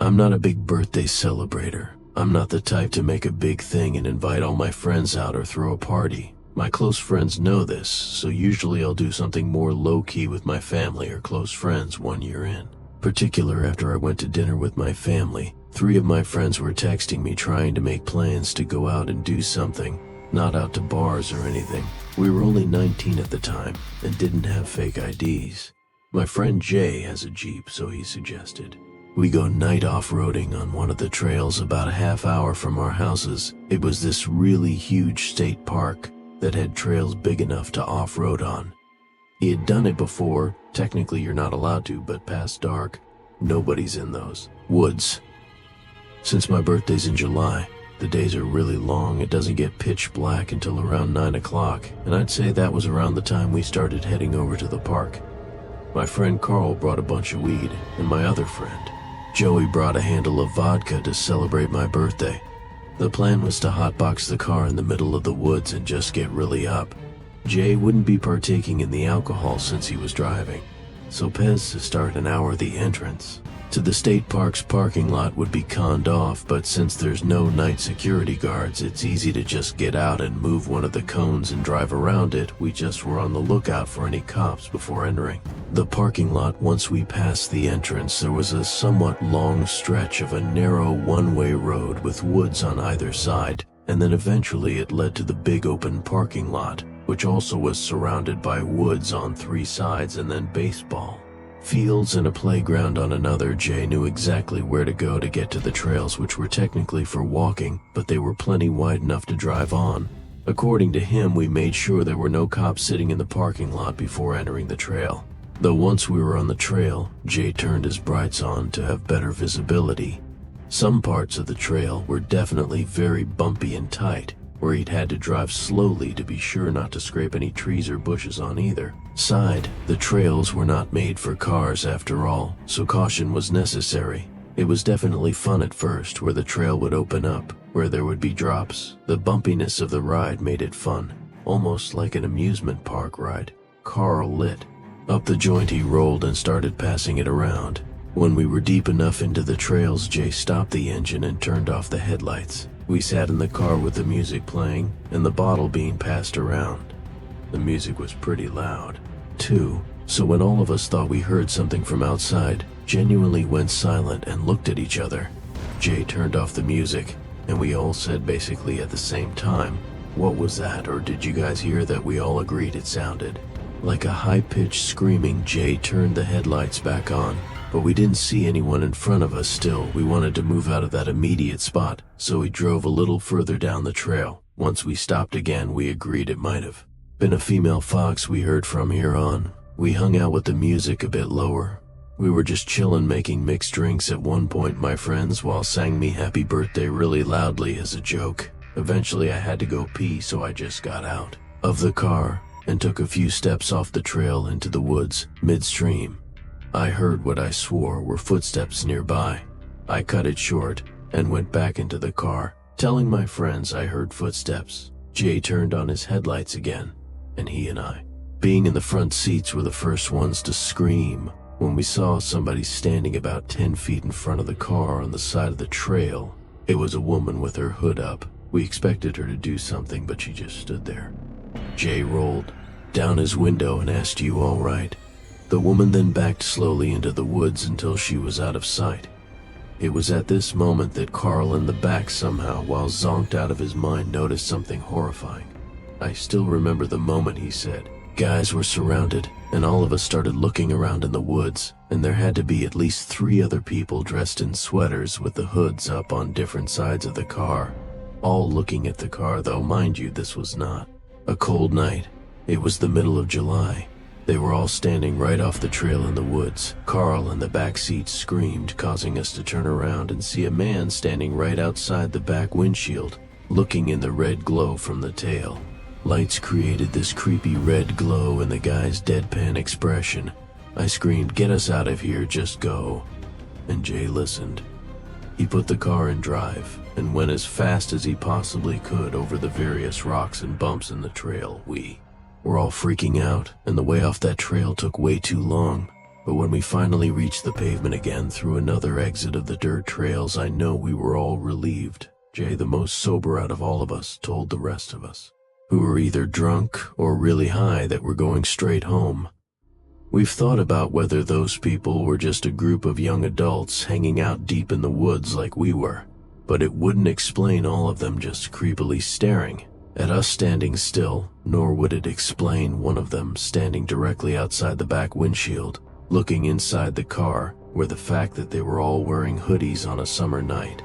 I'm not a big birthday celebrator. I'm not the type to make a big thing and invite all my friends out or throw a party. My close friends know this, so usually I'll do something more low-key with my family or close friends 1 year in. Particular after I went to dinner with my family, 3 of my friends were texting me trying to make plans to go out and do something, not out to bars or anything. We were only 19 at the time and didn't have fake IDs. My friend Jay has a Jeep, so he suggested we go night off-roading on one of the trails about a half hour from our houses. It was this really huge state park that had trails big enough to off-road on. He had done it before. Technically you're not allowed to, but past dark, nobody's in those woods. Since my birthday's in July, the days are really long. It doesn't get pitch black until around 9 o'clock, and I'd say that was around the time we started heading over to the park. My friend Carl brought a bunch of weed, and my other friend, Joey, brought a handle of vodka to celebrate my birthday. The plan was to hotbox the car in the middle of the woods and just get really up. Jay wouldn't be partaking in the alcohol since he was driving, so Pez to start an hour the entrance to the state park's parking lot would be conned off, but since there's no night security guards, it's easy to just get out and move one of the cones and drive around it. We just were on the lookout for any cops before entering the parking lot. Once we passed the entrance, there was a somewhat long stretch of a narrow one-way road with woods on either side, and then eventually it led to the big open parking lot, which also was surrounded by woods on 3 sides and then baseball fields and a playground on another. Jay knew exactly where to go to get to the trails, which were technically for walking, but they were plenty wide enough to drive on. According to him, we made sure there were no cops sitting in the parking lot before entering the trail. Though once we were on the trail, Jay turned his brights on to have better visibility. Some parts of the trail were definitely very bumpy and tight, where he'd had to drive slowly to be sure not to scrape any trees or bushes on either side. The trails were not made for cars after all, so caution was necessary. It was definitely fun at first, where the trail would open up, where there would be drops. The bumpiness of the ride made it fun, almost like an amusement park ride. Carl lit up the joint he rolled and started passing it around. When we were deep enough into the trails, Jay stopped the engine and turned off the headlights. We sat in the car with the music playing and the bottle being passed around. The music was pretty loud, too, so when all of us thought we heard something from outside, genuinely went silent and looked at each other. Jay turned off the music, and we all said basically at the same time, "What was that?" Or "Did you guys hear that?" We all agreed it sounded like a high-pitched screaming. Jay turned the headlights back on, but we didn't see anyone in front of us. Still, we wanted to move out of that immediate spot, so we drove a little further down the trail. Once we stopped again, we agreed it might have been a female fox we heard from here on. We hung out with the music a bit lower. We were just chillin', making mixed drinks. At one point, my friends while sang me happy birthday really loudly as a joke. Eventually I had to go pee, so I just got out of the car and took a few steps off the trail into the woods. Midstream, I heard what I swore were footsteps nearby. I cut it short and went back into the car, telling my friends I heard footsteps. Jay turned on his headlights again, and he and I, being in the front seats, were the first ones to scream when we saw somebody standing about 10 feet in front of the car on the side of the trail. It was a woman with her hood up. We expected her to do something, but she just stood there. Jay rolled down his window and asked, "You all right?" The woman then backed slowly into the woods until she was out of sight. It was at this moment that Carl in the back somehow, while zonked out of his mind, noticed something horrifying. I still remember the moment he said, "Guys, we're surrounded," and all of us started looking around in the woods, and there had to be at least 3 other people dressed in sweaters with the hoods up on different sides of the car, all looking at the car, though mind you, this was not a cold night. It was the middle of July. They were all standing right off the trail in the woods. Carl in the back seat screamed, causing us to turn around and see a man standing right outside the back windshield, looking in the red glow from the tail. Lights created this creepy red glow in the guy's deadpan expression. I screamed, "Get us out of here, just go." And Jay listened. He put the car in drive and went as fast as he possibly could over the various rocks and bumps in the trail. We were all freaking out, and the way off that trail took way too long. But when we finally reached the pavement again through another exit of the dirt trails, I know we were all relieved. Jay, the most sober out of all of us, told the rest of us, who were either drunk or really high, that we're going straight home. We've thought about whether those people were just a group of young adults hanging out deep in the woods like we were, but it wouldn't explain all of them just creepily staring at us standing still, nor would it explain one of them standing directly outside the back windshield, looking inside the car, or the fact that they were all wearing hoodies on a summer night.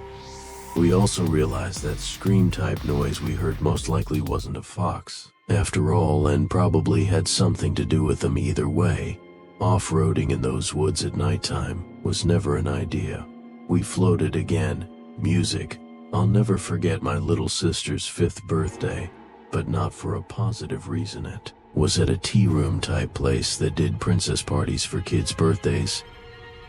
We also realized that scream-type noise we heard most likely wasn't a fox, after all, and probably had something to do with them either way. Off-roading in those woods at nighttime was never an idea. We floated again. Music. I'll never forget my little sister's 5th birthday, but not for a positive reason. It was at a tea room type place that did princess parties for kids' birthdays.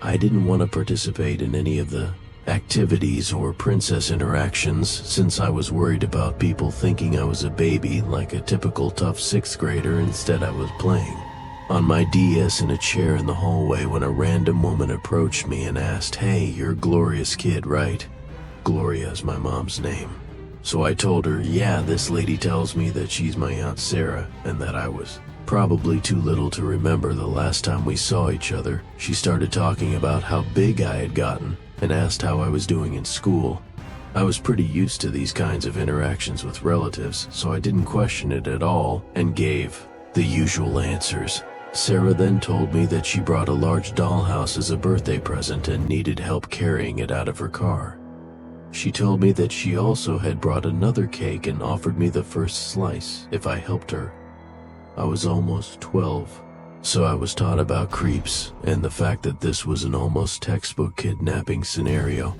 I didn't want to participate in any of the activities or princess interactions since I was worried about people thinking I was a baby like a typical tough 6th grader. Instead, I was playing on my DS in a chair in the hallway when a random woman approached me and asked, "Hey, you're Gloria's kid, right?" Gloria is my mom's name. So I told her, yeah, this lady tells me that she's my Aunt Sarah and that I was probably too little to remember the last time we saw each other. She started talking about how big I had gotten and asked how I was doing in school. I was pretty used to these kinds of interactions with relatives, so I didn't question it at all and gave the usual answers. Sarah then told me that she brought a large dollhouse as a birthday present and needed help carrying it out of her car. She told me that she also had brought another cake and offered me the first slice if I helped her. I was almost 12, so I was taught about creeps and the fact that this was an almost textbook kidnapping scenario.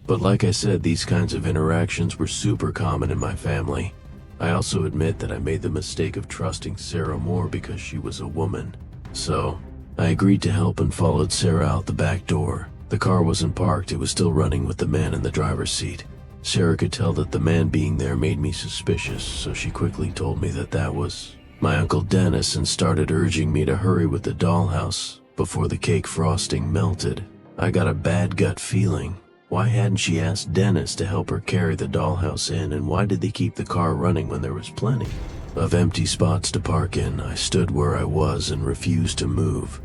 But like I said, these kinds of interactions were super common in my family. I also admit that I made the mistake of trusting Sarah more because she was a woman. So I agreed to help and followed Sarah out the back door. The car wasn't parked, it was still running with the man in the driver's seat. Sarah could tell that the man being there made me suspicious, so she quickly told me that that was my Uncle Dennis and started urging me to hurry with the dollhouse before the cake frosting melted. I got a bad gut feeling. Why hadn't she asked Dennis to help her carry the dollhouse in, and why did they keep the car running when there was plenty of empty spots to park in? I stood where I was and refused to move.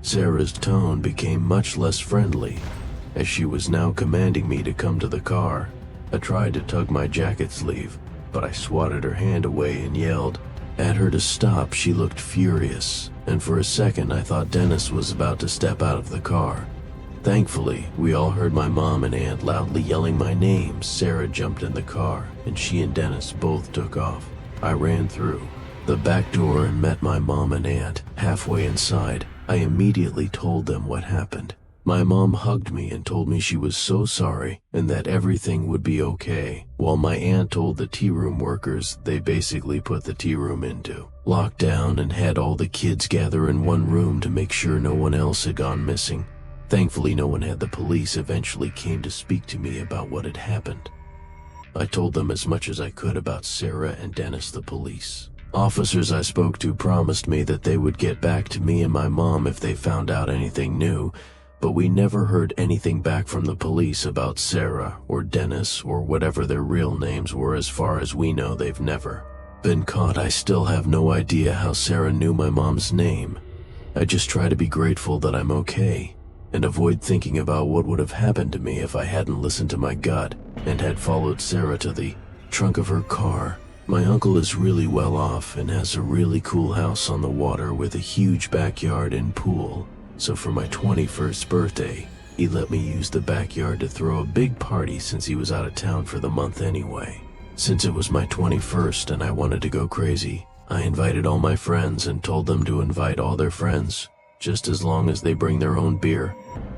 Sarah's tone became much less friendly, as she was now commanding me to come to the car. I tried to tug my jacket sleeve, but I swatted her hand away and yelled at her to stop. She looked furious, and for a second I thought Dennis was about to step out of the car. Thankfully, we all heard my mom and aunt loudly yelling my name. Sarah jumped in the car, and she and Dennis both took off. I ran through the back door and met my mom and aunt. Halfway inside, I immediately told them what happened. My mom hugged me and told me she was so sorry and that everything would be okay, while my aunt told the tea room workers they basically put the tea room into lockdown and had all the kids gather in one room to make sure no one else had gone missing. Thankfully, no one had. The police eventually came to speak to me about what had happened. I told them as much as I could about Sarah and Dennis. The police officers I spoke to promised me that they would get back to me and my mom if they found out anything new, but we never heard anything back from the police about Sarah or Dennis or whatever their real names were. As far as we know, they've never been caught. I still have no idea how Sarah knew my mom's name. I just try to be grateful that I'm okay and avoid thinking about what would have happened to me if I hadn't listened to my gut and had followed Sarah to the trunk of her car. My uncle is really well off and has a really cool house on the water with a huge backyard and pool. So for my 21st birthday, he let me use the backyard to throw a big party since he was out of town for the month anyway. Since it was my 21st and I wanted to go crazy, I invited all my friends and told them to invite all their friends, just as long as they bring their own beer.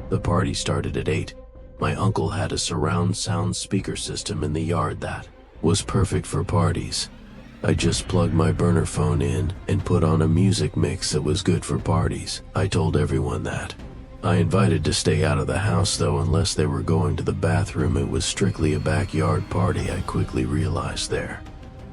The party started at 8. My uncle had a surround sound speaker system in the yard that was perfect for parties. I just plugged my burner phone in and put on a music mix that was good for parties. I told everyone that. I invited to stay out of the house though, unless they were going to the bathroom. It was strictly a backyard party. I quickly realized there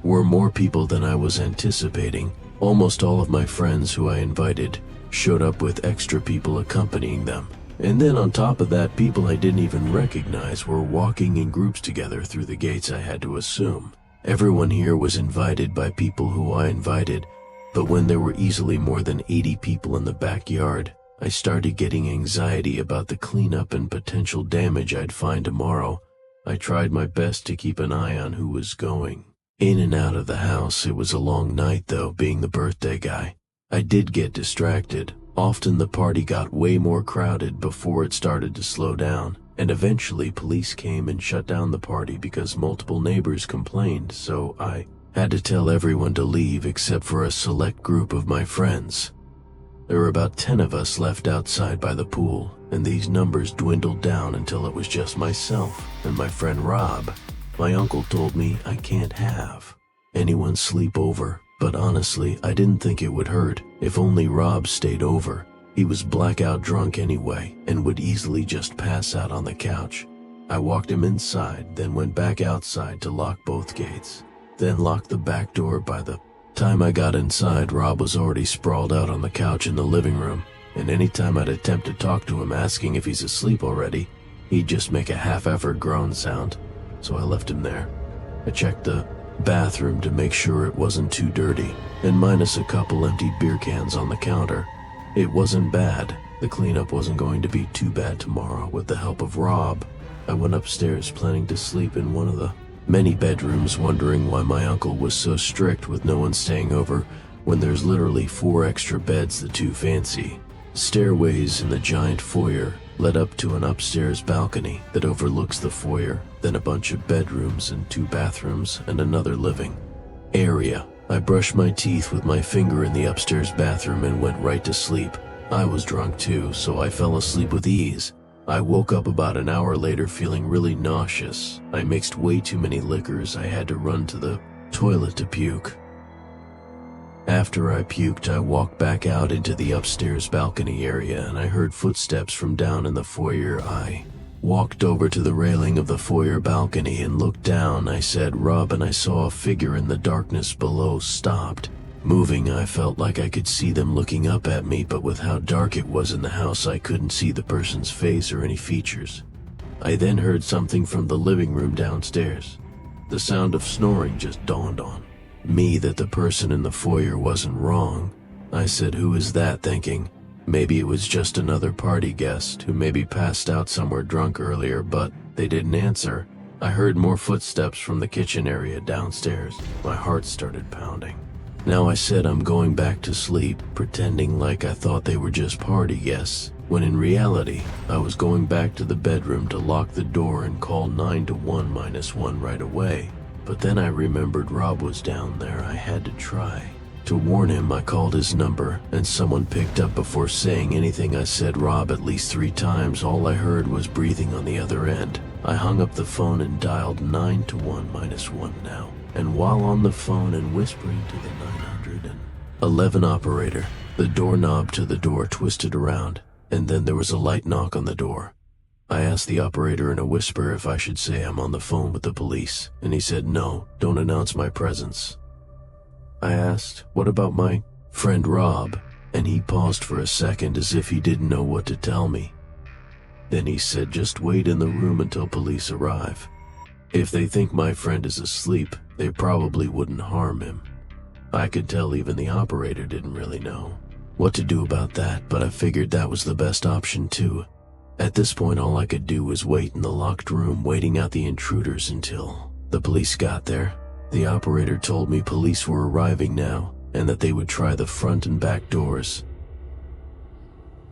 were more people than I was anticipating. Almost all of my friends who I invited showed up with extra people accompanying them. And then on top of that, people I didn't even recognize were walking in groups together through the gates, I had to assume. Everyone here was invited by people who I invited, but when there were easily more than 80 people in the backyard, I started getting anxiety about the cleanup and potential damage I'd find tomorrow. I tried my best to keep an eye on who was going in and out of the house. It was a long night though, being the birthday guy. I did get distracted. Often the party got way more crowded before it started to slow down, and eventually police came and shut down the party because multiple neighbors complained, so I had to tell everyone to leave except for a select group of my friends. There were about 10 of us left outside by the pool, and these numbers dwindled down until it was just myself and my friend Rob. My uncle told me I can't have anyone sleep over, but honestly, I didn't think it would hurt if only Rob stayed over. He was blackout drunk anyway and would easily just pass out on the couch. I walked him inside, then went back outside to lock both gates, then locked the back door. By the time I got inside, Rob was already sprawled out on the couch in the living room, and anytime I'd attempt to talk to him asking if he's asleep already, he'd just make a half-effort groan sound, so I left him there. I checked the bathroom to make sure it wasn't too dirty, and minus a couple empty beer cans on the counter, it wasn't bad. The cleanup wasn't going to be too bad tomorrow with the help of Rob. I went upstairs planning to sleep in one of the many bedrooms, wondering why my uncle was so strict with no one staying over when there's literally 4 extra beds, the too fancy. Stairways in the giant foyer led up to an upstairs balcony that overlooks the foyer, then a bunch of bedrooms and 2 bathrooms and another living area. I brushed my teeth with my finger in the upstairs bathroom and went right to sleep. I was drunk too, so I fell asleep with ease. I woke up about an hour later feeling really nauseous. I mixed way too many liquors. I had to run to the toilet to puke. After I puked, I walked back out into the upstairs balcony area and I heard footsteps from down in the foyer. I walked over to the railing of the foyer balcony and looked down. I said, "Rob," and I saw a figure in the darkness below stopped moving. I felt like I could see them looking up at me, but with how dark it was in the house, I couldn't see the person's face or any features. I then heard something from the living room downstairs. The sound of snoring just dawned on me that the person in the foyer wasn't wrong. I said, "Who is that?" thinking maybe it was just another party guest who maybe passed out somewhere drunk earlier, but they didn't answer. I heard more footsteps from the kitchen area downstairs. My heart started pounding. Now I said I'm going back to sleep, pretending like I thought they were just party guests, when in reality, I was going back to the bedroom to lock the door and call 911-1 right away. But then I remembered Rob was down there. I had to try to warn him. I called his number, and someone picked up before saying anything. I said Rob at least 3 times. All I heard was breathing on the other end. I hung up the phone and dialed 911-1 now. And while on the phone and whispering to the 911 operator, the doorknob to the door twisted around, and then there was a light knock on the door. I asked the operator in a whisper if I should say I'm on the phone with the police, and he said, "No, don't announce my presence." I asked, "What about my friend Rob?" And he paused for a second as if he didn't know what to tell me. Then he said, "Just wait in the room until police arrive. If they think my friend is asleep, they probably wouldn't harm him." I could tell even the operator didn't really know what to do about that, but I figured that was the best option too. At this point, all I could do was wait in the locked room, waiting out the intruders until the police got there. The operator told me police were arriving now, and that they would try the front and back doors.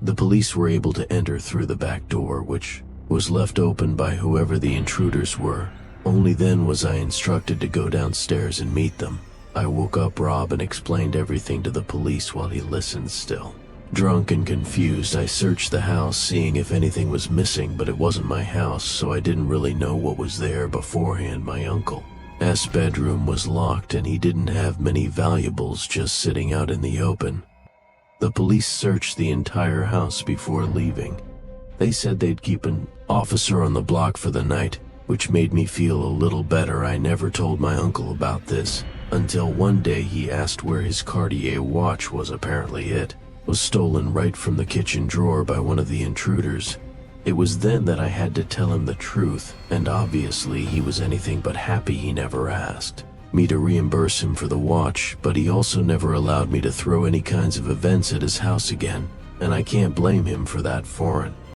The police were able to enter through the back door, which was left open by whoever the intruders were. Only then was I instructed to go downstairs and meet them. I woke up Rob and explained everything to the police while he listened still. Drunk and confused, I searched the house, seeing if anything was missing, but it wasn't my house, so I didn't really know what was there beforehand. My uncle's bedroom was locked and he didn't have many valuables just sitting out in the open. The police searched the entire house before leaving. They said they'd keep an officer on the block for the night, which made me feel a little better. I never told my uncle about this until one day he asked where his Cartier watch was. Apparently it was stolen right from the kitchen drawer by one of the intruders. It was then that I had to tell him the truth, and obviously he was anything but happy he never asked me to reimburse him for the watch, but he also never allowed me to throw any kinds of events at his house again, and I can't blame him for that foreign.